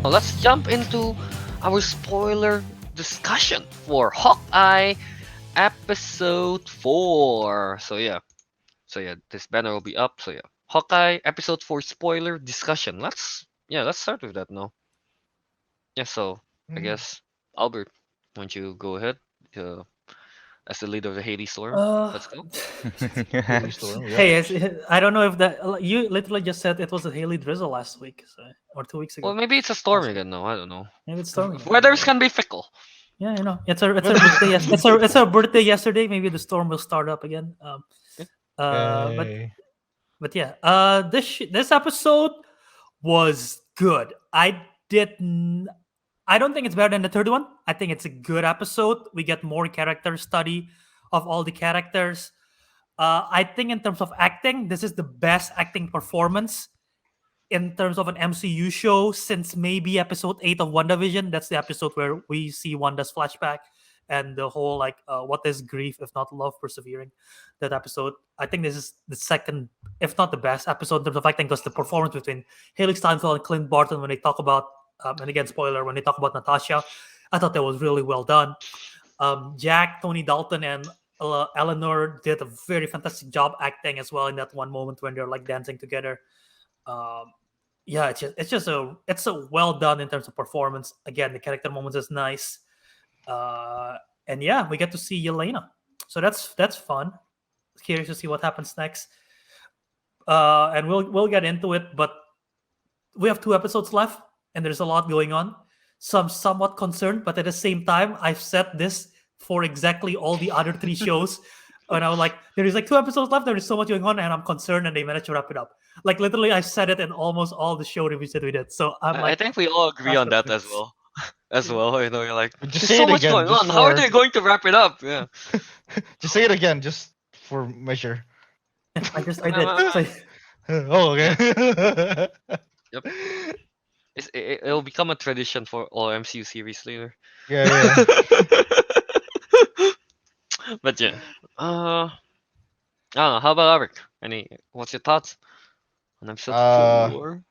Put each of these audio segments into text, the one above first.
let's jump into our spoiler discussion for Hawkeye episode 4. So yeah, this banner will be up. So yeah, Hawkeye episode 4 spoiler discussion. Let's start with that now. Yeah, so I Mm. guess Albert, why don't you go ahead uh, as the leader of the Hailee Storm? Uh, Let's go. Haley Storm, yeah. hey, I don't know if that you literally just said it was a Haley drizzle last week, or 2 weeks Well, ago. maybe it's a storm Also, again now. I don't know. maybe it's storming. Weathers can be fickle. Yeah, I know. It's her birthday. Yes, it's her birthday yesterday. Maybe the storm will start up again. Yeah. But Yay. yeah. This episode was good. I don't think it's better than the third one. I think it's a good episode. We get more character study of all the characters. I think in terms of acting, this is the best acting performance in terms of an MCU show since maybe episode 8 of WandaVision. That's the episode where we see Wanda's flashback and the whole what is grief if not love persevering. That episode, I think this is the second, if not the best episode in terms of acting, because the performance between Hailee Steinfeld and Clint Barton when they talk about, and again, spoiler, when they talk about Natasha, I thought that was really well done. Jack, Tony Dalton, and Eleanor did a very fantastic job acting as well in that one moment when they're like dancing together. Yeah, it's a well done in terms of performance. Again, the character moments is nice, and yeah, we get to see Yelena, so that's fun. Curious to see what happens next, and we'll get into it. But we have 2 episodes left, and there's a lot going on. So I'm somewhat concerned, but at the same time, I've said this for exactly all the other 3 shows. And I was like, there is like 2 episodes left. There is so much going on, and I'm concerned, and they managed to wrap it up. Like literally, I said it in almost all the show reviews that we did. So I'm I like, think we all agree on that as masterpiece. well. As well, you know, you're like, Just there's say so it much again, going just on. How are for- they going to wrap it up? Yeah. Just say it again, just for measure. I did. So, Oh, okay. Yep. It'll become a tradition for all MCU series later. Yeah, yeah. But yeah. I don't know. How about Ariq? What's your thoughts on episode Uh, 4?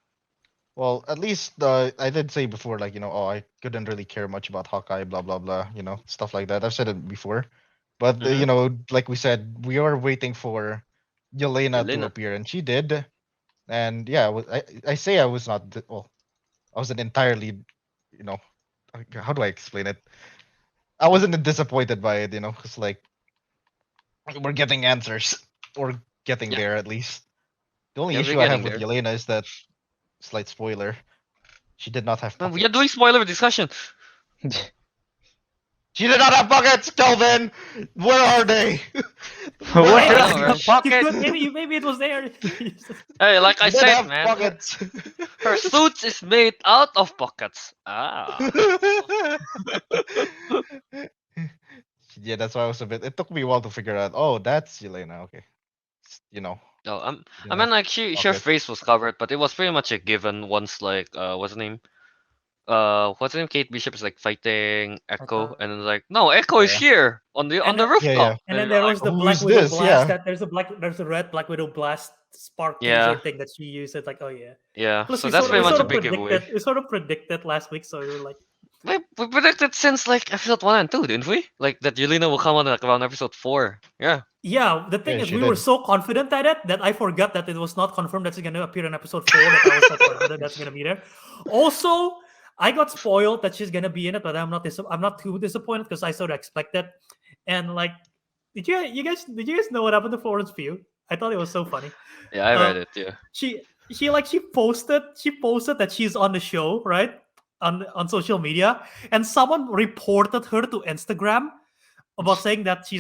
Well, at least I did say before, like, I couldn't really care much about Hawkeye, blah, blah, blah, stuff like that. I've said it before. But, like we said, we are waiting for Yelena to Yelena. appear, and she did. And yeah, I say I was not, I wasn't entirely, how do I explain it? I wasn't disappointed by it, because, like, we're getting answers, or getting Yeah. there at least. The only Yeah, we're issue I have getting with there. Yelena is that, slight spoiler, she did not have Man, pockets. we are doing spoiler discussion. She did not have pockets, Kelvin! Where are they? What Hey, happened? you Pocket. could- maybe it was there. Hey, like I She did said, have man, pockets. her suits is made out of pockets. Ah. Yeah, that's why I was a bit. It took me a while to figure out. Oh, that's Yelena. Okay, No, she I didn't mean, have like her pockets. face was covered, but it was pretty much a given once, like, what's the name? What's the name? Kate Bishop is like fighting Echo, Echo. and then like, no, Echo is Yeah. here on the And- rooftop. Yeah. And then you're there like, was the Who Black is Widow this? blast. Yeah. There's a red Black Widow blast spark Yeah. laser thing that she used. It's like, oh yeah. yeah. Plus, So we that's sort, pretty we much sort a of big giveaway. predicted. We sort of predicted last week, so we were like, We predicted since like episode 1 and 2, didn't we? Like that Yelena will come on like around episode 4. Yeah. yeah. The thing Yeah, is, she we were did. so confident at it that I forgot that it was not confirmed that it's going to appear in episode 4. That I was so confident that's going to be there. Also, I got spoiled that she's going to be in it, but I'm not too disappointed because I sort of expected. And like, did you guys know what happened to Florence Pugh? I thought it was so funny. Yeah, I read it. Yeah. She posted that she's on the show, right? On social media, and someone reported her to Instagram about saying that she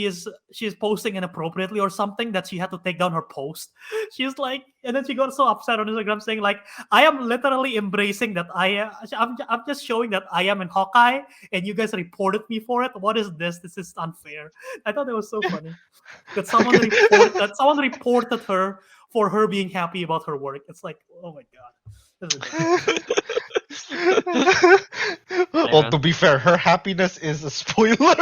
is posting inappropriately or something, that she had to take down her post. She's like, and then she got so upset on Instagram saying like, I am literally embracing that I'm just showing that I am in Hawkeye and you guys reported me for it. What is this? This is unfair. I thought that was so funny that someone reported her for her being happy about her work. It's like, oh my god. This is ridiculous. Well, Yeah. to be fair, her happiness is a spoiler.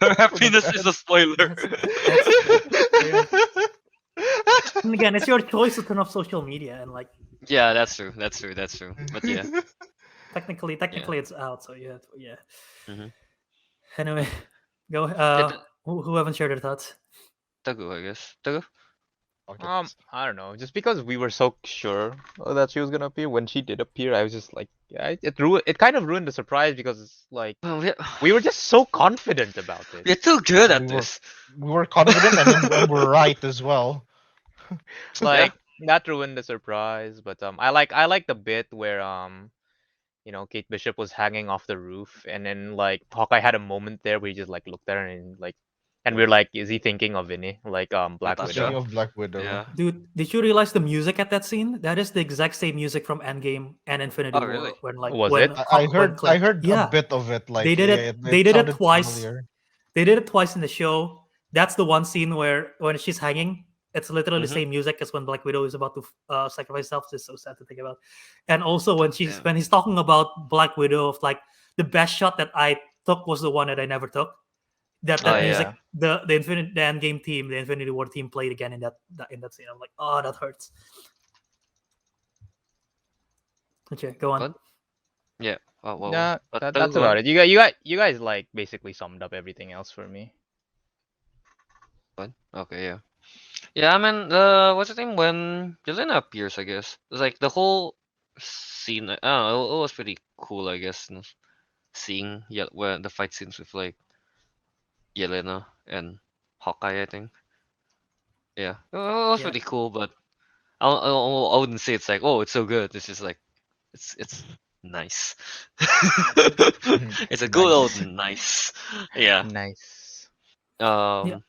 Her happiness is a spoiler. And again, it's your choice to turn off social media, and like, Yeah, that's true. That's true. That's true. But yeah, Technically, yeah. it's out. So yeah. Mm-hmm. Anyway, go. Yeah, Who haven't shared their thoughts? Teguh, I guess. Teguh? Okay. I don't know. Just because we were so sure that she was gonna appear, when she did appear, I was just like, yeah, it kind of ruined the surprise because it's like Well, we were just so confident about it. we're too good We at were this. we were confident and we're right as well. Yeah. Like that ruined the surprise. But I like the bit where Kate Bishop was hanging off the roof, and then like Hawkeye had a moment there where he just like looked at her and like, and we're like, is he thinking of Vinny, like Black Speaking Natasha. Widow? of Black Widow, Yeah. Dude, did you realize the music at that scene? That is the exact same music from Endgame and Infinity Oh, really? War when like Was it? when I Clint. heard a Yeah, bit of it. they Like did yeah, it. They it did it sounded twice. familiar. They did it twice in the show. That's the one scene where when she's hanging, it's literally the Mm-hmm. same music as when Black Widow is about to sacrifice herself. It's so sad to think about. And also when Damn. he's talking about Black Widow of like the best shot that I took was the one that I never took. Oh, That music, yeah. Yeah. the Endgame team, the Infinity War team played again in that scene. I'm like, oh, that hurts. Okay, go on. But yeah. Oh, well. Yeah, But Teguh, that's go on. about it. You guys like basically summed up everything else for me. But okay, yeah. Yeah, I mean, what's the name when Yelena appears? I guess it's like the whole scene. I don't know. It was pretty cool, I guess. Seeing where the fight scenes with like Yelena and Hawkeye, I think. Yeah, it was Yeah, pretty cool, but I wouldn't say it's like, oh, it's so good. It's just like it's nice. It's a good old Nice. nice. Yeah. Nice. yeah. Um.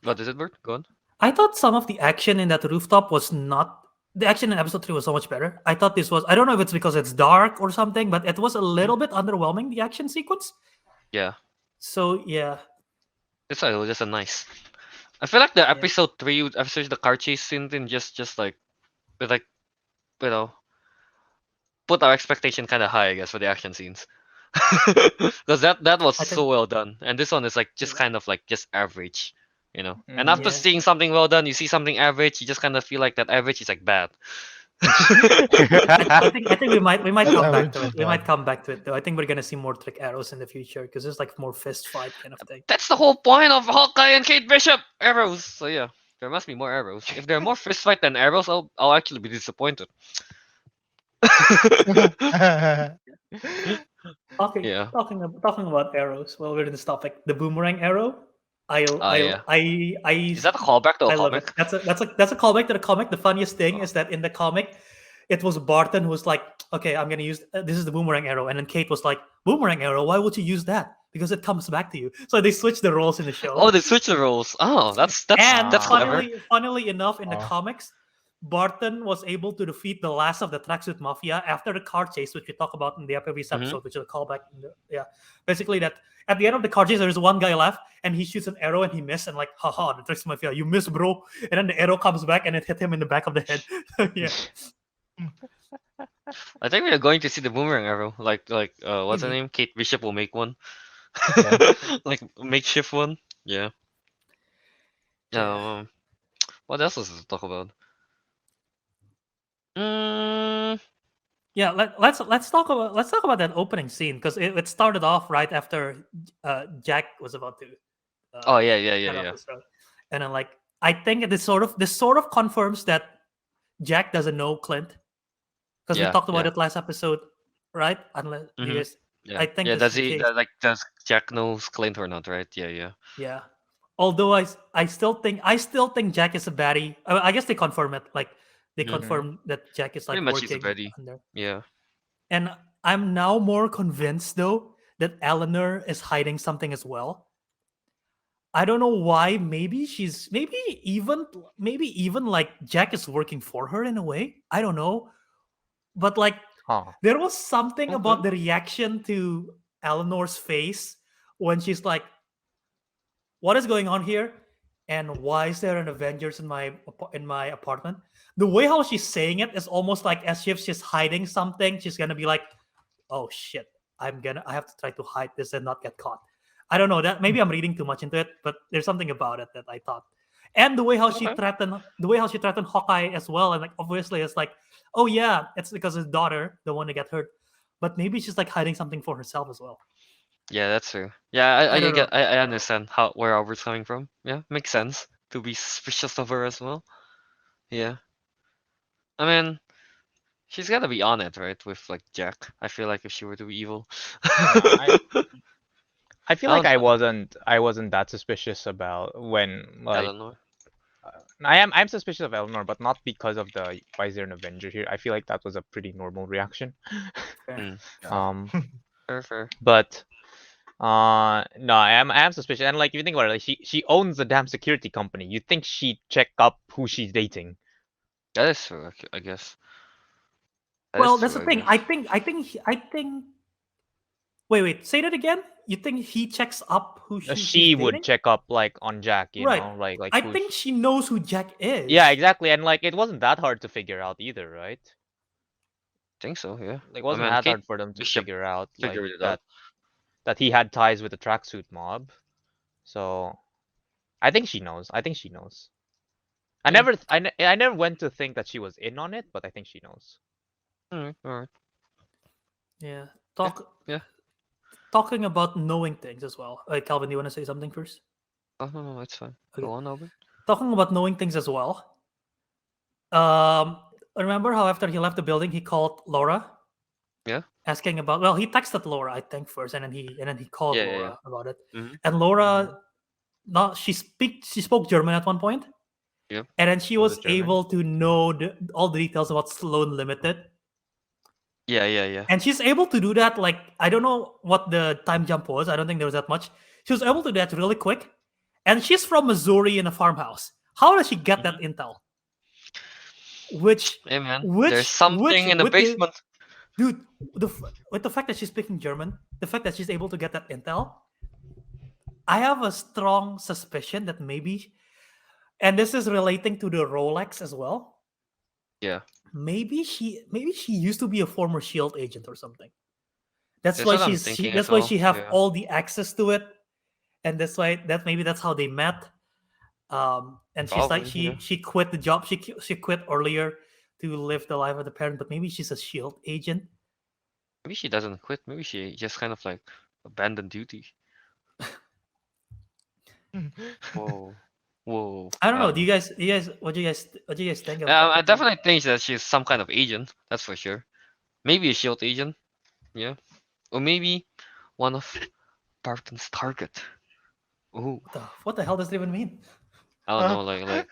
What is it, Bert? Go on. I thought some of the action in that rooftop was not. The action in episode 3 was so much better. I thought this was. I don't know if it's because it's dark or something, but it was a little bit underwhelming, the action sequence. Yeah. So, yeah. It's like just a nice. I feel like the Yeah. episode 3, especially the car chase scene, then just like with like you know put our expectation kind of high, I guess, for the action scenes. Because that was I so think. well done, and this one is like just Yeah. kind of like just average, you know. And Mm. after Yeah. seeing something well done, you see something average, you just kind of feel like that average is like bad. I think we might That come back average to is it. We might bad. come back to it though. I think we're gonna see more trick arrows in the future because there's like more fist fight kind of thing. That's the whole point of Hawkeye and Kate Bishop arrows. So yeah, there must be more arrows. If there are more fist fight than arrows, I'll actually be disappointed. Talking Yeah. talking about arrows. Well, we're in this topic. The boomerang arrow. I Oh I yeah. I I Is that a callback to a I love it. comic? That's a callback to the comic. The funniest thing Oh. is that in the comic, it was Barton who was like, "Okay, I'm gonna use this is the boomerang arrow," and then Kate was like, "Boomerang arrow? Why would you use that? Because it comes back to you." So they switched the roles in the show. Oh, they switch the roles. Oh, And that's clever. funnily enough, in the Oh. comics, Barton was able to defeat the last of the Tracksuit Mafia after the car chase, which we talk about in the previous Mhm. episode, which is a callback. Yeah, basically that at the end of the car chase, there's one guy left, and he shoots an arrow and he missed, and like, haha, the Tracksuit Mafia, you missed, bro. And then the arrow comes back and it hit him in the back of the head. Yeah, I think we are going to see the boomerang arrow. Like what's her maybe. name? Kate Bishop will make one. Yeah. Like makeshift one. Yeah. Yeah. Um. What else is to talk about? Mm, Yeah, let's talk about that opening scene because it started off right after Jack was about to oh uh, yeah cut off yeah. his throat, and then like I think this sort of confirms that Jack doesn't know Clint because we Yeah talked about yeah. it last episode, right? Unless you Mhm. guys, Yeah I think yeah. this is Does the he case. does Jack knows Clint or not? Right? Yeah yeah. Yeah. Although I still think Jack is a baddie. I guess they confirm it. Like they Mhm. confirm that Jack is Pretty like much he's working ready. under. Yeah. And I'm now more convinced though that Eleanor is hiding something as well. I don't know why. Maybe even like Jack is working for her in a way. I don't know. But like Huh. there was something Okay. about the reaction to Eleanor's face when she's like, "What is going on here? And why is there an Avengers in my apartment?" The way how she's saying it is almost like as if she's hiding something. She's gonna be like, "Oh shit, I have to try to hide this and not get caught." I don't know that maybe I'm reading too much into it, but there's something about it that I thought. And the way how she Okay. threatened Hawkeye as well, and like obviously it's like, oh yeah, it's because his daughter, the one that got hurt, but maybe she's like hiding something for herself as well. Yeah, that's true. Yeah, I don't know. I understand how where Robert's coming from. Yeah, makes sense to be suspicious of her as well. Yeah, I mean, she's gotta be on it, right? With like Jack. I feel like if she were to be evil. Yeah, I feel I like don't I wasn't that suspicious about when like Eleanor. I'm suspicious of Eleanor, but not because of the why is there an Avenger here. I feel like that was a pretty normal reaction. Fair. Mm, Yeah. fair, fair. But no, I am suspicious. And like if you think about it, like she owns a damn security company. You think she'd check up who she's dating? That is true, I guess. That is Well, that's true, the I thing. guess. I think. Wait. Say that again. You think he checks up who she's She would dating? check up like on Jack, you Right. know, like I who's think she knows who Jack is. yeah, exactly. And like it wasn't that hard to figure out either, right? Think so, yeah. Like it I wasn't mean, that Kate hard for them to Bishop figure out like figured it out. that he had ties with the tracksuit mob. So I think she knows. I think she knows. Yeah. I never went to think that she was in on it, but I think she knows. Alright. Yeah. Yeah. Talking about knowing things as well. Calvin, you want to say something first? Oh no, it's fine. Okay. Go on, Albert. Talking about knowing things as well. Remember how after he left the building, he called Laura? Yeah. Asking about. Well, he texted Laura, I think, first, and then he called Yeah, yeah, Laura about it. Mm-hmm. And Laura, not she spoke German at one point. Yep. And then she Was was it German? able to know all the details about Sloan Limited. Yeah. And she's able to do that. Like, I don't know what the time jump was. I don't think there was that much. She was able to do that really quick. And she's from Missouri in a farmhouse. How does she get that intel? Hey man, there's something in the basement. Dude, with the fact that she's speaking German, the fact that she's able to get that intel, I have a strong suspicion that maybe, and this is relating to the Rolex as well. Yeah. Maybe she used to be a former Shield agent or something. That's That's why what I'm thinking as that's why well, she have yeah. all the access to it, and that's why maybe that's how they met. And she's like Probably, yeah. she quit the job. She quit earlier to live the life of the parent, but maybe she's a Shield agent. Maybe she doesn't quit. Maybe she just kind of like abandoned duty. Whoa. Whoa. I don't know. Do you guys what do you guys think of I that? definitely think that she's some kind of agent. That's for sure. Maybe a shield agent. Yeah. Or maybe one of Barton's target. Ooh. What the hell does it even mean? I don't know, like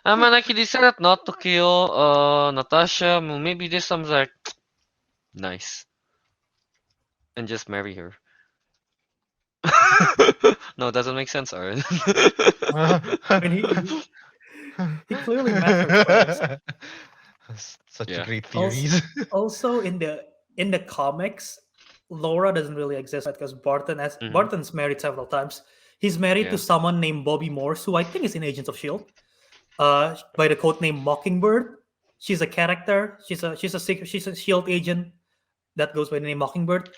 I mean, like he decided not to kill Natasha. Maybe this sounds like nice. And just marry her. No, it doesn't make sense, alright. I mean, he clearly met her first. Such Yeah. great theories. Also, in the comics, Laura doesn't really exist because Mhm. Barton's married several times. He's married Yeah. to someone named Bobby Morse, who I think is in Agents of Shield. By the code name Mockingbird. She's a character. She's a Shield agent that goes by the name Mockingbird.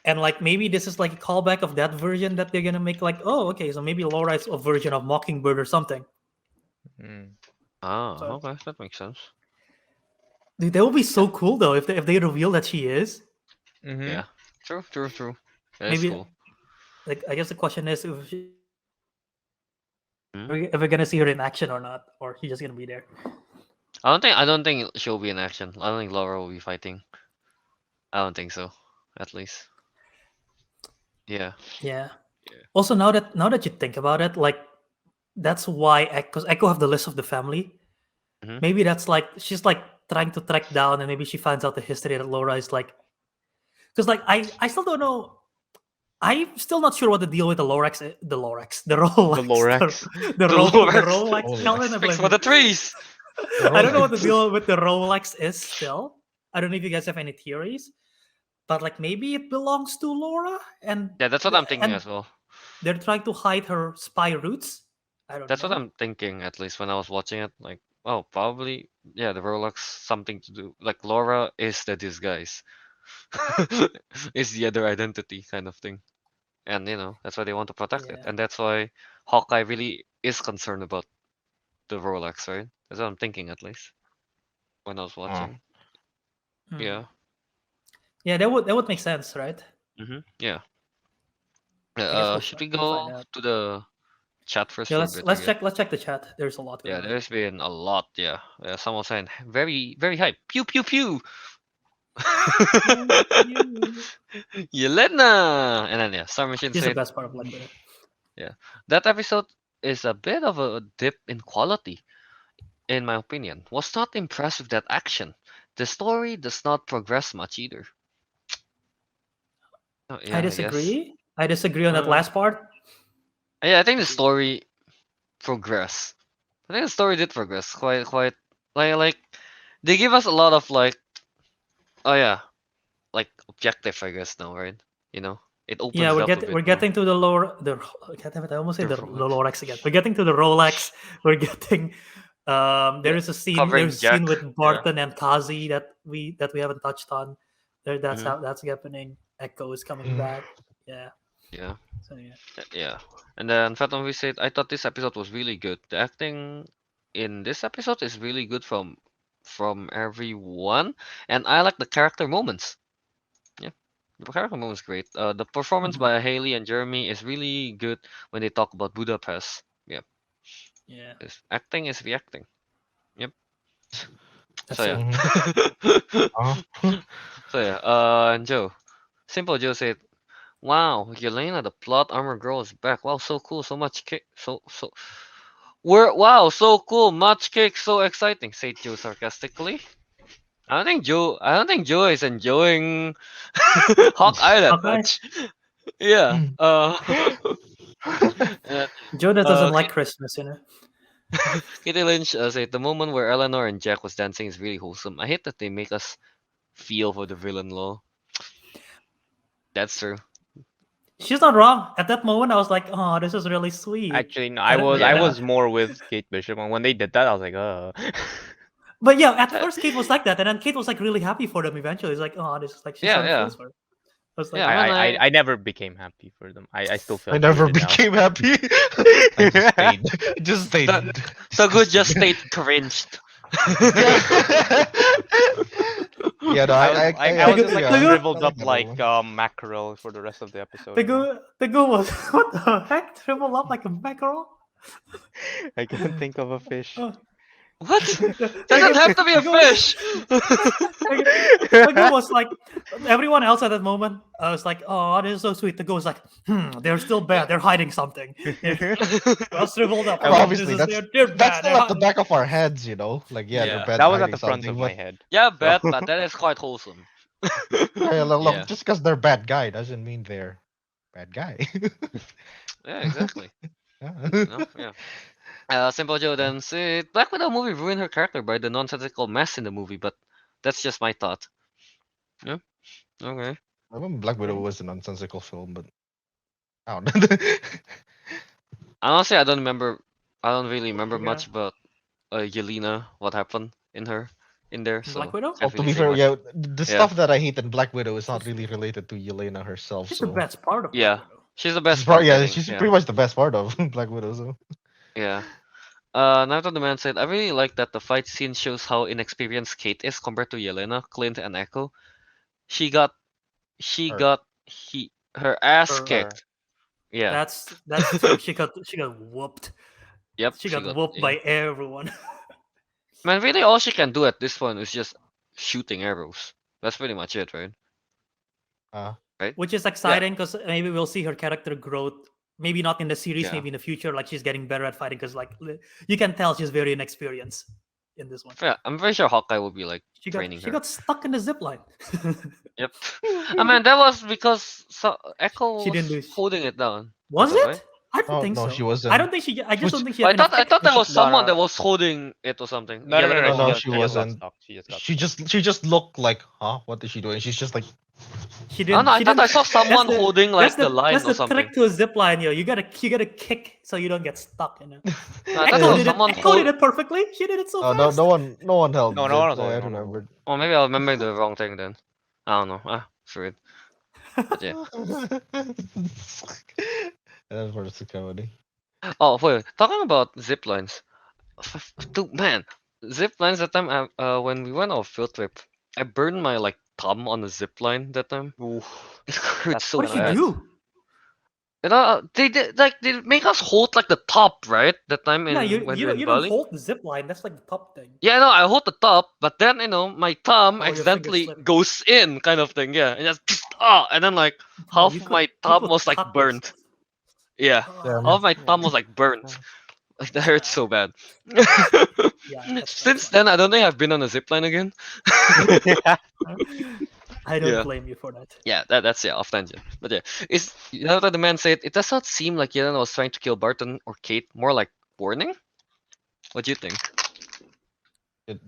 And like maybe this is like a callback of that version that they're gonna make. Like, oh, okay, so maybe Laura is a version of Mockingbird or something. Ah, So- okay, that makes sense. Dude, that would be so cool though if they reveal that she is. Mm-hmm. Yeah. True. That's Maybe cool. like I guess the question is if Hmm? if we're gonna see her in action or not, or she's just gonna be there. I don't think she'll be in action. I don't think Laura will be fighting. I don't think so. At least. Yeah. Yeah. Yeah. Also, now that you think about it, like that's why because Echo have the list of the family. Mhm. Maybe that's like she's like trying to track down, and maybe she finds out the history that Laura is like. Because like I still don't know. I'm still not sure what the deal with the Rolex, the Rolex, The Lorax. the Rolex. Rolex. Kelvin, I Fix blame for the you. trees. I don't know what the deal with the Rolex is still. I don't know if you guys have any theories, but like maybe it belongs to Laura, and Yeah, that's what I'm thinking and as well. they're trying to hide her spy roots. I don't That's know. what I'm thinking, at least when I was watching it. Like, oh, probably, yeah, the Rolex something to do. Like, Laura is the disguise. Is the other identity kind of thing. and that's why they want to protect it, Yeah. and that's why Hawkeye really is concerned about the Rolex, right? That's what I'm thinking, at least when I was Uh, watching. Hmm. Yeah. Yeah, that would make sense, right? Yeah. I guess Should we we'll find go out. to the chat first Yeah, for a let's bit, I let's guess? check let's check the chat. There's a lot Yeah, going on. there's been a lot. Yeah. Someone saying very, very hype. Pew pew pew. Yelena, and then Star Machine She's the said, best part of Black Widow. yeah, that episode is a bit of a dip in quality, in my opinion. Was not impressed with that action. The story does not progress much either. Oh, I yeah, I guess. disagree. I disagree on that Uh, last part. yeah, I think the story progressed. I think the story did progress quite like they give us a lot of like, oh yeah, like objective, I guess now, right? You know, it Yeah, opens we're it up a getting bit we're more. getting to the lower the God damn it, I almost say The the Rolex. Rolex again. We're getting to the Rolex. We're getting Yeah, there's a covering Jack. scene with Yeah. Barton and Kazi that we haven't touched on. That's hmm how that's happening. Echo is coming mm, back. Yeah. Yeah. So yeah. Yeah. And then Fathom we said, I thought this episode was really good. The acting in this episode is really good from everyone, and I like the character moments. Yeah. The character moments great. The performance Mhm. by Hailee and Jeremy is really good when they talk about Budapest. Yeah. Yeah. Acting is reacting. Yep. So That's yeah. it. mhm. Uh, So yeah. And Joe. Simple Joe said, "Wow, Yelena, the plot armor girl is back. Wow, so cool, so much cake, so. Wow, so cool, much cake, so exciting," said Joe sarcastically. I don't think Joe is enjoying Hawkeye that Okay. much. Yeah. mm. Uh, Jonah doesn't like Kit- Christmas, you know. Kitty Lynch said the moment where Eleanor and Jack was dancing is really wholesome. I hate that they make us feel for the villain law. That's true. She's not wrong. At that moment, I was like, "Oh, this is really sweet." Actually, no, And, I and Yeah. was more with Kate Bishop, and when they did that, I was like, but yeah, at Uh, first Kate was like that, and then Kate was like really happy for them. Eventually, it's like, "Oh, this is like she yeah, sort of yeah, feels for her." I was like, yeah. When I never became happy for them. I still I felt never weirded out. became happy. I just stayed. Just stayed. So good just disgusted. stayed cringed. Yeah, no, I was I was Teguh, just like yeah, Teguh, I shriveled like up that like one. mackerel for the rest of the episode. Teguh was what the heck? Shrivel up like a mackerel? I couldn't think of a fish. Oh. What? Doesn't Teguh, have to be a Teguh, fish. Teguh, Teguh was like everyone else at that moment. I was like, "Oh, this is so sweet." Teguh was like, they're still bad. They're hiding something." Well, shriveled up. Well, Oh, this obviously, is that's they're that's bad. still at the back of our heads, like, yeah, they're Yeah. bad That was at hiding the front something, of but my head. Yeah, So but that is quite wholesome. yeah, look, Yeah. just because they're bad guy doesn't mean they're bad guy. Yeah, exactly. Yeah. Yeah. Simple Joe then said Black Widow movie ruined her character by the nonsensical mess in the movie, but that's just my thought. Yeah. Okay. I remember Black Widow Okay. was a nonsensical film, but I don't know. Honestly, I don't remember. I don't really remember Yeah. much about Yelena. What happened in there? Black So Widow? Well, can't to really be say fair, much. yeah, the Yeah. stuff that I hate in Black Widow is not She's, really related to Yelena herself. she's the So best part of Black Yeah. Widow. She's the best part, I yeah, think. she's Yeah. pretty much the best part of Black Widow. So Yeah. Naruto the Man said, I really like that the fight scene shows how inexperienced Kate is compared to Yelena, Clint, and Echo. She got she or got her ass Her, her. kicked. Yeah. that's true. She got whooped. Yep. She She got got whooped by everyone. Man, really all she can do at this point is just shooting arrows. That's pretty much it, right? uh, Right? Which is Yeah. exciting because maybe we'll see her character growth. Maybe not in the series, Yeah. maybe in the future. Like she's getting better at fighting because you can tell she's very inexperienced in this one. Yeah, I'm very sure Hawkeye will be like She training got she her. got stuck in the zip line. Yep. I mean that was because Echo She didn't was do. holding it down. Was that it? right? I don't no, think no, so. she I wasn't. don't think she. I She just was, don't think she I had enough thought kick. there was No, someone no. that was holding it or something. No, no, no, Yelena no, no, got she just got wasn't. stuck. She just got She stuck. just looked like, huh? What is she doing? She's just like, She I don't didn't. know. I She thought didn't. I saw someone holding like the line That's or the something. trick to a zip line. You gotta kick so you don't get stuck. No, I thought there Echo was did it. someone Echo did it perfectly. She did it so no, fast. no one held No, no zip. one was I holding. No one was remember. Or maybe I remember the wrong thing then. I don't know. Screw it. But yeah. That's for the comedy. Oh, wait. Talking about zip lines. Dude, man, zip lines that time. When we went on a field trip, I burned my like thumb on a zip line that time. Oof, It hurt that's so What did you bad. bad. do? You know, they did like they make us hold like the top, right? That time Yeah, in when we were in you don't Bali. hold the zip line. That's like the top thing. Yeah, no, I hold the top, but then my thumb Oh, your finger accidentally slipped. goes in, kind of thing. Yeah, and just and then like Bro, half of my you thumb could was like cut burnt. yourself. Yeah, Damn. half of my Yeah. thumb was like burnt. Like that hurts so bad. Yeah, that's Since fine. then, I don't think I've been on a zip line again. Yeah. I don't Yeah. blame you for that. Yeah, that's off tangent. But yeah, is what the man said. It does not seem like Yelena was trying to kill Barton or Kate. More like warning. What do you think? It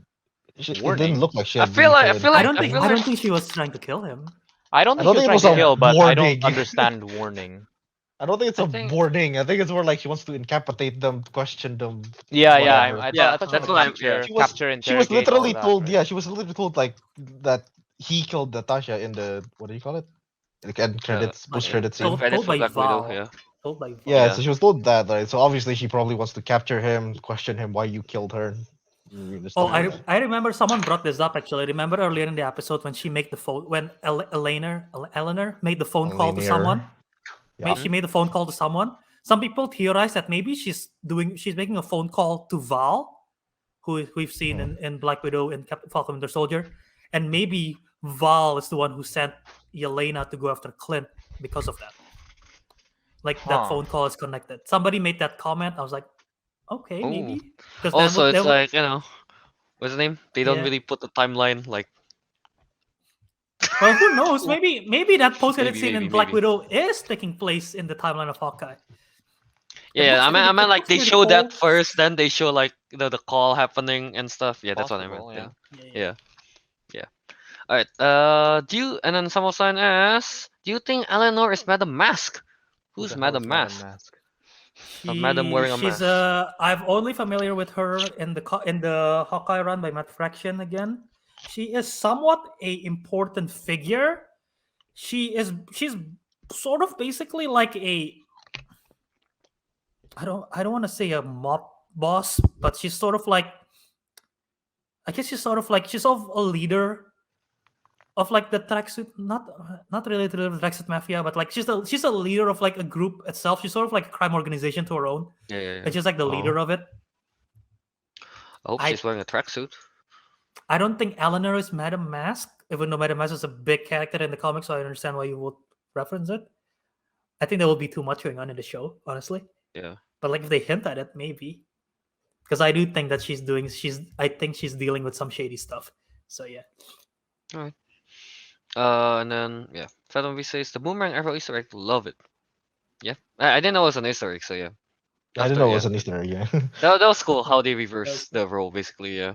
didn't Warning. look like she I had feel like I detailed feel like intention. I don't think she was trying to kill him. I don't I think don't she was think it trying was to a kill, but I don't warning. understand warning. I don't think it's I a think warning. I think it's more like she wants to incapacitate them, question them, Yeah, yeah. whatever. I yeah, thought she that's meant what I'm. Yeah, capture, She was interrogate, all literally that, told. right? Yeah, she was literally told like that he killed Natasha in the what do you call it? Like end credits, But post yeah. credit And scene. credits told for by Black Widow. Val. Yeah, Told by Val. Yeah, yeah. so she was told that, right? So obviously she probably wants to capture him, question him why you killed her. Oh, Stuff like that. I remember someone brought this up actually. Remember earlier in the episode when she made the phone when Eleanor made the phone call to Linear. someone. Yeah. She made a phone call to someone. Some people theorize that maybe she's making a phone call to Val, who we've seen in Black Widow and Falcon Winter Soldier, and maybe Val is the one who sent Yelena to go after Clint because of that. Like that Huh. phone call is connected. Somebody made that comment. I was like, okay, Oh, maybe because also it's that would like what's the name? They don't yeah. really put the timeline like. Well, who knows? Maybe that post-credit scene in Black Maybe. Widow is taking place in the timeline of Hawkeye. Yeah, I meant like they show that whole... first, then they show like the call happening and stuff. Yeah, that's what I meant. Possible, yeah. Yeah. Yeah. All right. Do you and then someone sign asks, do you think Eleanor is Madam Mask? Who Who's the hell is Madam Madam Mask? Mask? A madam wearing a She's mask. I'm only familiar with her in the Hawkeye run by Matt Fraction again. She is somewhat a important figure. She's sort of basically like a I don't want to say a mob boss, but she's sort of like I guess she's sort of a leader of like the tracksuit, not related to the tracksuit mafia, but like she's a leader of like a group itself. She's sort of like a crime organization to her own. Yeah. And she's like the leader of it. I hope she's wearing a tracksuit. I don't think Eleanor is Madam Mask, even though Madam Mask is a big character in the comics, so I understand why you would reference it. I think there will be too much going on in the show, honestly. Yeah. But like if they hint at it, maybe. Because I do think that I think she's dealing with some shady stuff. So yeah. Alright. And then Fathom V says the boomerang arrow Easter egg, love it. Yeah. I didn't know it was an Easter egg, so yeah. I didn't know it was an Easter egg. Yeah. That was cool how they reverse the role basically, yeah.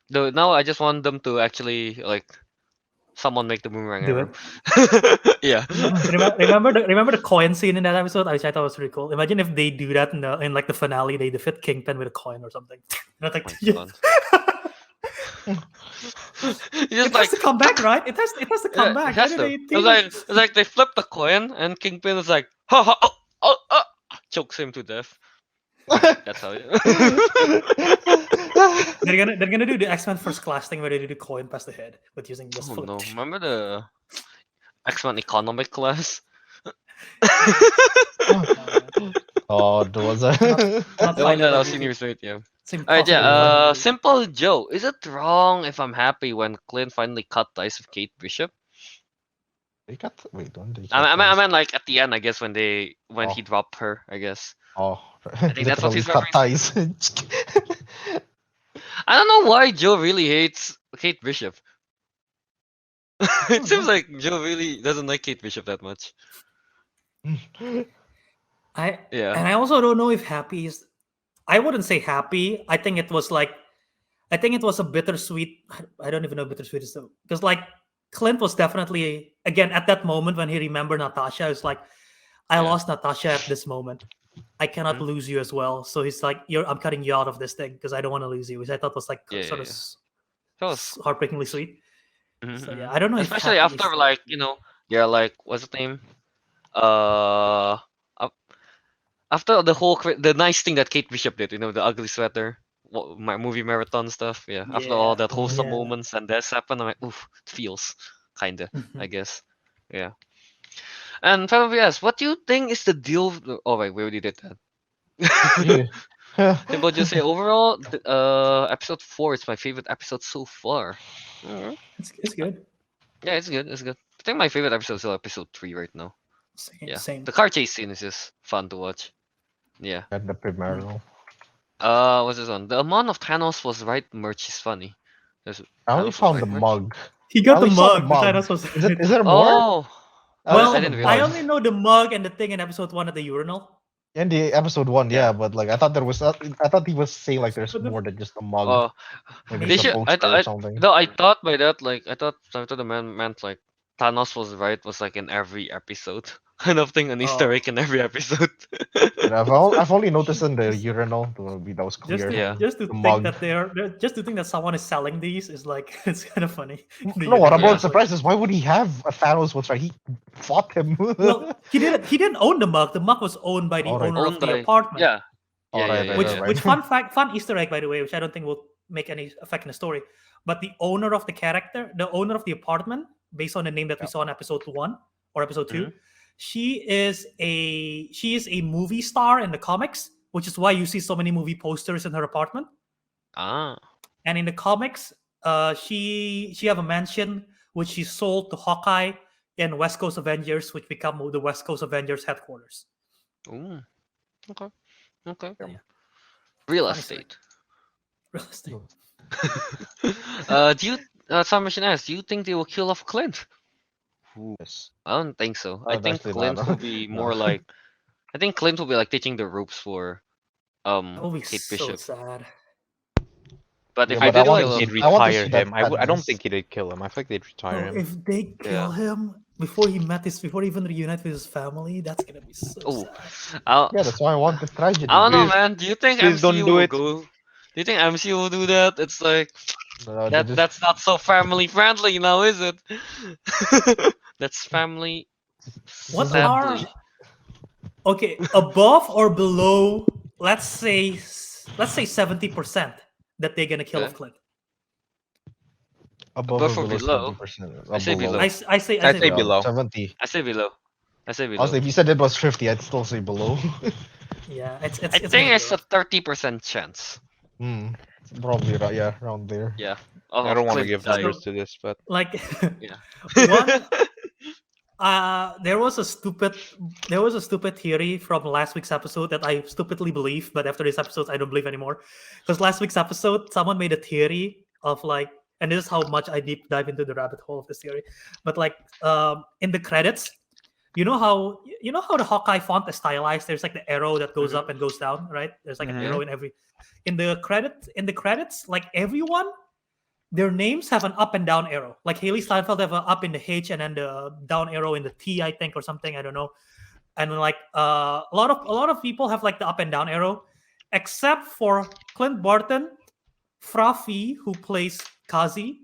Though now I just want them to actually like someone make the boomerang Do arrow. it. Yeah. remember the coin scene in that episode, which I thought was really cool. Imagine if they do that in like the finale, they defeat Kingpin with a coin or something. Not like, Just it has to come back, right? It has to come back. It has to. It's like they flip the coin and Kingpin is like ha ha chokes him to death. That's how they're gonna do the X-Men First Class thing where they do the coin past the head with using this foot. no. Remember the X-Men economic class? Oh, there was a. Not The one that our finally. seniors made, yeah. It's Alright, impossible. Simple Joe. Is it wrong if I'm happy when Clint finally cut ties with Kate Bishop? They got wait, don't they? I meant like at the end, I guess when he Oh. dropped her, I guess. Oh, I think that's what he's cut ties. I don't know why Joe really hates Kate Bishop. It seems like Joe really doesn't like Kate Bishop that much. And Yeah. I also don't know if happy is. I wouldn't say happy. I think it was a bittersweet. I don't even know bittersweet is because like Clint was definitely again at that moment when he remembered Natasha. It's like I lost Natasha at this moment. I cannot lose you as well. So he's like, I'm cutting you out of this thing because I don't want to lose you, which I thought was like sort of That was heartbreakingly sweet. So yeah, I don't know. Especially if happy after is- like Yeah, like what's the name? Uh, af- after the whole the nice thing that Kate Bishop did, the ugly sweater, my movie marathon stuff. Yeah, after all Yeah, that wholesome yeah. moments and this happened, I'm like, oof, it feels kinda, I guess. Yeah. And finally, yes, what do you think is the deal? Oh wait, we already did that. Yeah. Simple, just say overall, episode 4 is my favorite episode so far. Mhm. It's good. Yeah, it's good. It's good. I think my favorite episode is still episode 3 right now. Same. Yeah, Same. the car chase scene is just fun to watch. Yeah. At the primero. What's this one? The amount of Thanos was right merch is funny. I only Thanos was found the right merch. mug. He I got the only saw the mug. The mug. Thanos was. Is there more? Oh, I only I saw Well, the didn't I realize. mug. only know the mug and the thing in episode 1 at the urinal. In the episode 1, Yeah. yeah, but like I thought there was. I thought he was saying like there's But the- more than just a mug. Oh, Maybe they it's a should. poster or something. No, I thought by that, like, I thought the man meant like Thanos was right was like in every episode, kind of thing, an Easter Oh. egg in every episode. And I've only noticed in the urinal. That was clear. Yeah. Just to The think mug. that just to think that someone is selling these is like it's kind of funny. The No, what I'm urinal more is like- surprised is why would he have a Thanos? What's right? He fought him. Well, he didn't own the mug. The mug was owned by the Alright. owner of Owned the by- apartment. Yeah. Oh, Yeah, right, yeah, right, Which yeah, right, right. which fun Easter egg by the way, which I don't think will make any effect in the story. But the owner of the character, the owner of the apartment, based on the name that we saw in episode 1 or episode 2, she is a movie star in the comics, which is why you see so many movie posters in her apartment. Ah. And in the comics, she have a mansion which she sold to Hawkeye in West Coast Avengers, which become the West Coast Avengers headquarters. Ooh. Okay. Okay. Yeah. Real Funny story. estate. Real estate. Do you? Some mission asks, do you think they will kill off Clint? Yes. I don't think so. I That's think actually Clint not- will be no. more like. I think Clint will be like teaching the ropes for, That would be Kate so Bishop. sad. But if Yeah, they but I do want kill to him, see- They'd I want to retire see that him. I don't sadness. think he'd kill him. I feel like they'd retire him. If they kill him before he even reunite with his family, that's gonna be so oh, sad. I'll, Yeah, that's why I want the tragedy. I don't know, Please- man. Do you think please don't MCU do will it. go? Do you think MCU will do that? It's like They that. just- That's not so family friendly now, is it? That's family. What sadly. Okay, above or below? Let's say 70% that they're gonna kill Okay. off Clint. above or below? 70%. I say below. I say I'd say below. 70. I say below. I say below. Honestly, if you said it was 50, I'd still say below. Yeah, it's I gonna think be it's a below. 30% chance. Probably right, yeah, around there. Yeah. I don't want to Clint give dying. numbers to this, but Like Yeah. one there was a stupid theory from last week's episode that I stupidly believed, but after this episode I don't believe anymore. Because last week's episode, someone made a theory of like, and this is how much I deep dive into the rabbit hole of this theory. But like in the credits, you know how the Hawkeye font is stylized. There's like the arrow that goes up and goes down, right? There's like an arrow in every in the credits, like everyone, their names have an up and down arrow. Like Hailee Steinfeld have an up in the H and then the down arrow in the T, I think, or something. I don't know. And then, like a lot of people have like the up and down arrow, except for Clint Barton, Frafi, who plays Kazi,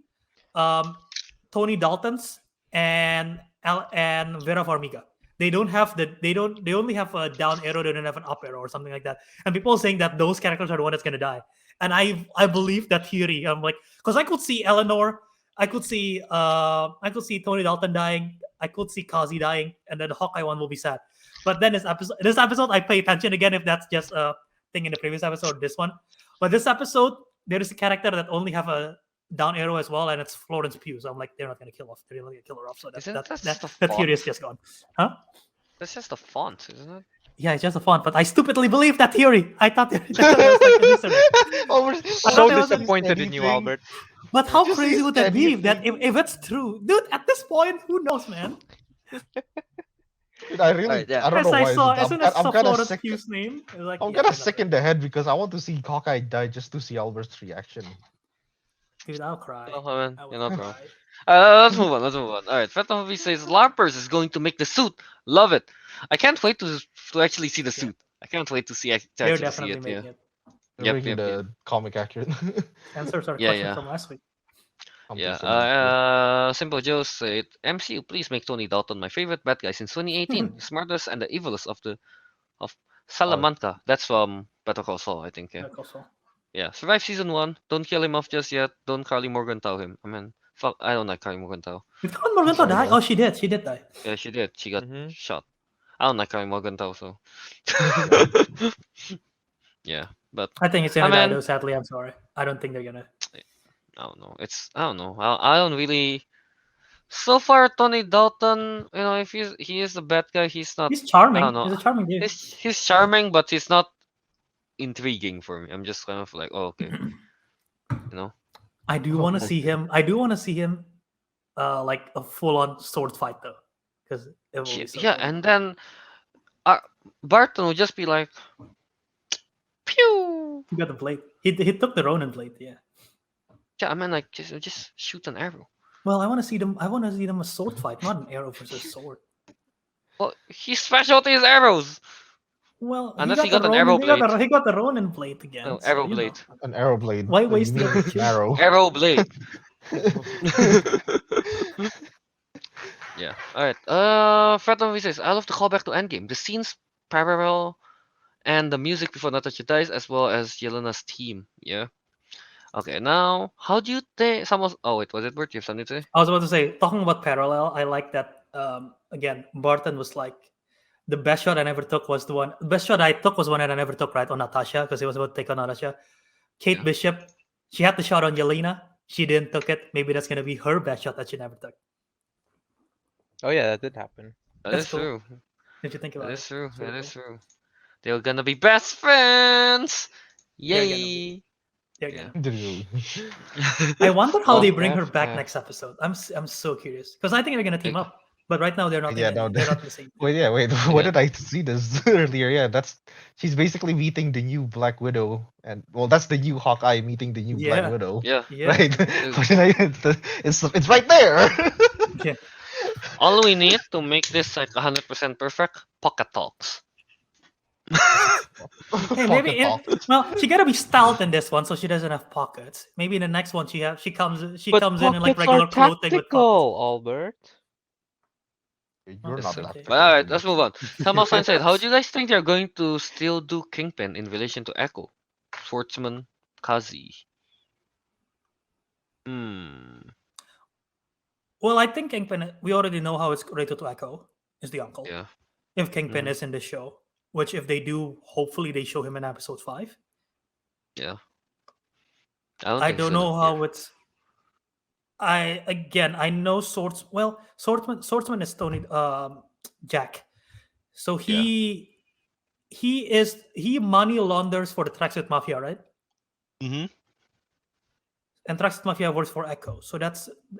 Tony Dalton's, and Vera Farmiga. They don't have they only have a down arrow. They don't have an up arrow or something like that. And people are saying that those characters are the one that's gonna die. And I believe that theory. I'm like, because I could see Eleanor, I could see Tony Dalton dying, I could see Kazi dying, and then the Hawkeye one will be sad. But then this episode, I pay attention again if that's just a thing in the previous episode or this one. But this episode, there is a character that only have a down arrow as well, and it's Florence Pugh. So I'm like, they're not gonna kill off. They're not gonna kill her off. So Isn't that just the that theory is font? just gone. Huh? That's just the font, isn't it? Yeah, it's just a font, but I stupidly believe that theory. I thought it was like an Easter egg. I so thought there was disappointed in you, anything. Albert. But how Just crazy say would that be that anything. if it's true, dude? At this point, who knows, man? Dude, I really, Alright, yeah. I don't As know I why. saw, as soon as I I'm saw kind of Florence sick. Pugh's name, I was like, I'm yeah, kind why of not? sick in the head because I want to see Hawkeye die just to see Albert's reaction. Dude, I'll cry. Oh, man, I will you're not cry. wrong. Let's move on. Let's move on. All right, Fetnovi says Larpers is going to make the suit. Love it. I can't wait to actually see the suit. I can't wait to see to They're actually see definitely it. making it. They're Yep, making yep, the comic accurate. Answers our Yeah, question yeah. from last week. Yeah. Something similar. Simple Joe said, MCU, please make Tony Dalton my favorite bad guy since 2018. The smartest and the evilest of Oh, Salamanca. That's from Better Call Saul, I think. Yeah. Like also. Yeah. Survive season 1. Don't kill him off just yet. Don't Carly Morgenthau him. I mean, fuck. I don't like Carly Morgenthau. Did Colin Morgenthau sorry, die? guys. Oh, she did. She did die. Yeah, she did. She got Mm-hmm. shot. I don't like Carly Morgenthau, so. Yeah, but I think it's I gonna die mean, though. Sadly, I'm sorry. I don't think they're gonna. I don't know. I don't know. I don't really. So far, Tony Dalton, if he is a bad guy, he's not. He's I don't charming. know. He's a charming dude. He's charming, but he's not intriguing for me. I'm just kind of like, oh, okay, you know. I do want to see him. I do want to see him, like a full-on sword fight though, because it will be so Yeah, cool. and then Barton would just be like, pew. He got the blade. He took the Ronin blade. Yeah. Yeah, I mean, like just shoot an arrow. Well, I want to see them. I want to see them a sword fight, not an arrow versus sword. Well, his specialty is arrows. Well, Unless he got an arrow He got blade. he got the Ronin blade again. No, so, arrow you know. blade. An arrow blade. Why You waste the mean opportunity? an arrow? Arrow blade. Yeah. All right. Fred Movie says, I love the callback to Endgame. The scenes parallel and the music before Natasha dies, as well as Yelena's theme. Yeah. Okay. Now, how do you think? Someone. Oh wait, was it Bert? You have something to say? I was about to say, talking about parallel, I like that. Again, Barton was like, the best shot I never took was the one. The best shot I took was one that I never took right on Natasha because he was about to take on Natasha. Kate Yeah. Bishop, she had the shot on Yelena. She didn't took it. Maybe that's gonna be her best shot that she never took. Oh yeah, that did happen. That That's is cool. true. If you think about That it, is true. it's very That is cool. true. They're gonna be best friends. They're gonna Yay! They're Yeah. gonna. Dude. I wonder how Oh, they bring her yeah, back yeah. next episode. I'm so curious because I think they're gonna team Like, up, but right now they're not. Yeah, in, no, they're not in the same. wait, yeah, wait. Yeah. What did I see this earlier? Yeah, she's basically meeting the new Black Widow, and well, that's the new Hawkeye meeting the new Black Yeah. Widow. Yeah. Yeah, Right? Dude. What did it's right there. yeah. All we need to make this like 100% perfect, pocket talks. Hey, Pocket maybe talk. well, she gotta be stout in this one, so she doesn't have pockets. Maybe in the next one, she comes But in like pockets regular are clothing with pockets. tactical, Albert. You're Yes, not sir. that. Okay. But alright, let's move on. Samuel Stein said, how do you guys think they're going to still do Kingpin in relation to Echo? Schwartzman, Kazi. Well, I think Kingpin. We already know how it's rated to Echo. Is the uncle. Yeah. If Kingpin Mhm. is in the show, which if they do, hopefully they show him in episode 5. Yeah. I think don't so, know yeah. how it's. I know Swordsman is Tony Jack, so he money launders for the Traxxas Mafia, right? Mm-hmm. And Traxxas Mafia works for Echo, so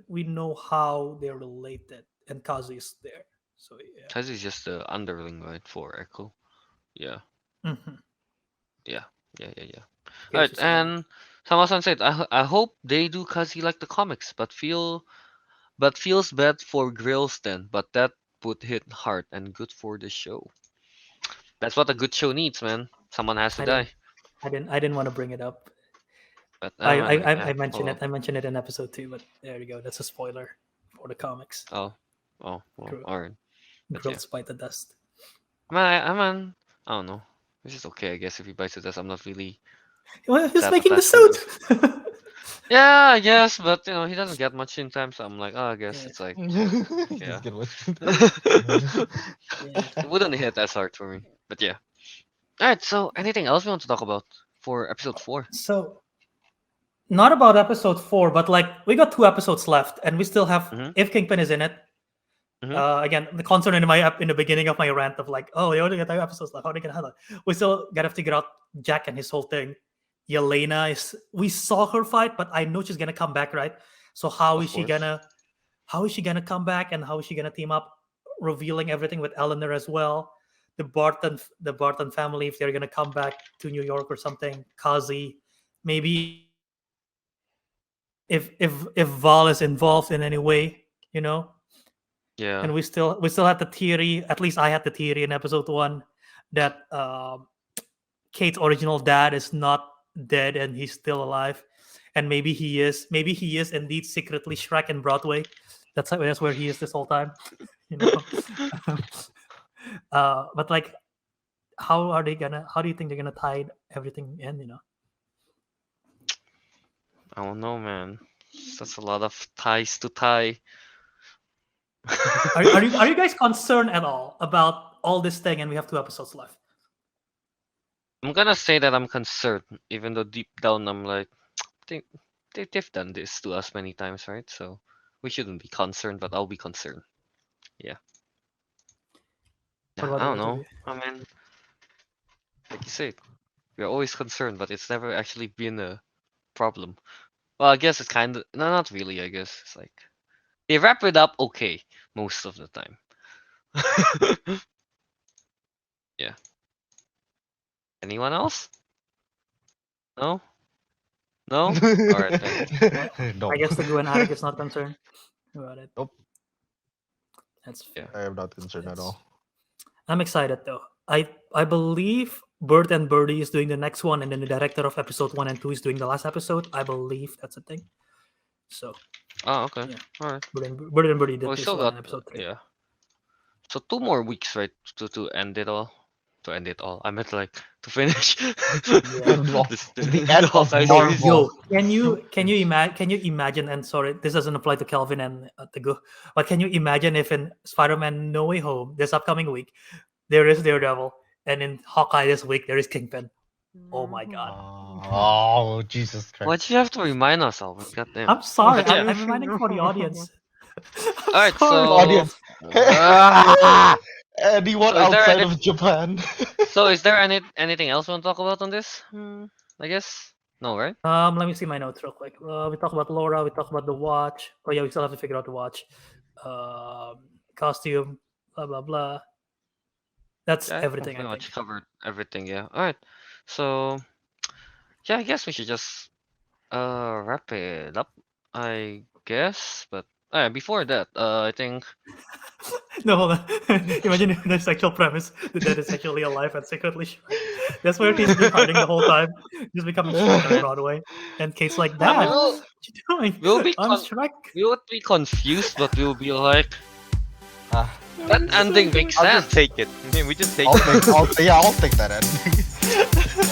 we know how they're related, and Kazi is there, so yeah. Kazi is just the underling, right, for Echo. Yeah. Mm-hmm. Yeah. Alright, and Samasan said, I hope they do Kazi like the comics, but feels bad for Grillston, but that would hit hard and good for the show. That's what a good show needs, man. Someone has to die. I didn't want to bring it up. But I mentioned it. I mentioned it in episode 2, but there you go. That's a spoiler for the comics. Oh, well, alright. But Grilled yeah. bite the dust. I don't know. This is okay, I guess, if he bites the dust. I'm not really. Well, he's that making the attached to suit. Yeah, I guess, but he doesn't get much in time, so I'm like, I guess Yeah. it's like Just get what- Yeah. it wouldn't hit as hard for me. But yeah. Alright, so anything else we want to talk about for episode 4? So, not about episode 4, but like we got 2 episodes left, and we still have Mhm. if Kingpin is in it. Mhm. Again, the concern in the beginning of my rant of like, oh, they only got 2 episodes left. How are they gonna handle it? We still gotta figure out Jack and his whole thing. Yelena we saw her fight, but I know she's gonna come back, right? So how Of is she course. gonna come back, and how is she gonna team up, revealing everything with Eleanor as well? The Barton family, if they're gonna come back to New York or something. Kazi, maybe if Val is involved in any way, Yeah. and we still had the theory. At least I had the theory in episode 1 that Kate's original dad is not dead and he's still alive, and maybe he is indeed secretly Shrek in Broadway. That's where he is this whole time, you know. But like, how do you think they're gonna tie everything in? You know, I don't know, man. That's a lot of ties to tie. are you guys concerned at all about all this thing? And we have 2 episodes left. I'm gonna say that I'm concerned, even though deep down I'm like, they've done this to us many times, right? So we shouldn't be concerned, but I'll be concerned. Yeah. What Yeah, about I the don't rest of know. you? I mean, like you said, we're always concerned, but it's never actually been a problem. Well, I guess it's kind of no, not really. I guess it's like they wrap it up okay most of the time. Yeah. Anyone else? No? No? Alright then. No. I guess Teguh and Ariq is not concerned about it. Nope. That's Yeah. I am not concerned at all. I'm excited though. I believe Bert and Birdie is doing the next one, and then the director of episode 1 and 2 is doing the last episode. I believe that's a thing. So Oh, okay. Yeah. Alright. Bert and Birdie did Well, we this still one in got episode 3. yeah. So 2 more weeks, right, to end it all. To end it all. I meant like to finish. And well, the end of Hawkeye Marvel. series. Yo, can you imagine? And sorry, this doesn't apply to Kelvin and Teguh, but can you imagine if in Spider-Man No Way Home this upcoming week there is Daredevil, and in Hawkeye this week there is Kingpin? Oh my god! Oh, Jesus Christ. Why'd you have to remind us all? Goddamn. I'm sorry, Yeah. I'm reminding for the audience. I'm Alright, sorry. so Audience. Ah! Anyone So is there outside any- of Japan? So is there anything else we want to talk about on this? I guess no, right? Let me see my notes real quick. We talk about Laura. We talk about the watch. Oh yeah, we still have to figure out the watch. Costume. Blah blah blah. That's Yeah, everything. pretty I much think. covered everything. Yeah. All right. So yeah, I guess we should just wrap it up. I guess, but before that, I think No, hold on. Imagine if the sexual premise the dead is actually alive and secretly Shrek. That's where he's been hiding the whole time. He's becoming Shrek on Broadway. And Kate's like, Dad, we'll, what you doing? we'll be I'm Shrek. we would be confused, but we'll be like Ah, that ending makes I'll sense. just take it. I mean, we just take I'll it. take, I'll take that ending.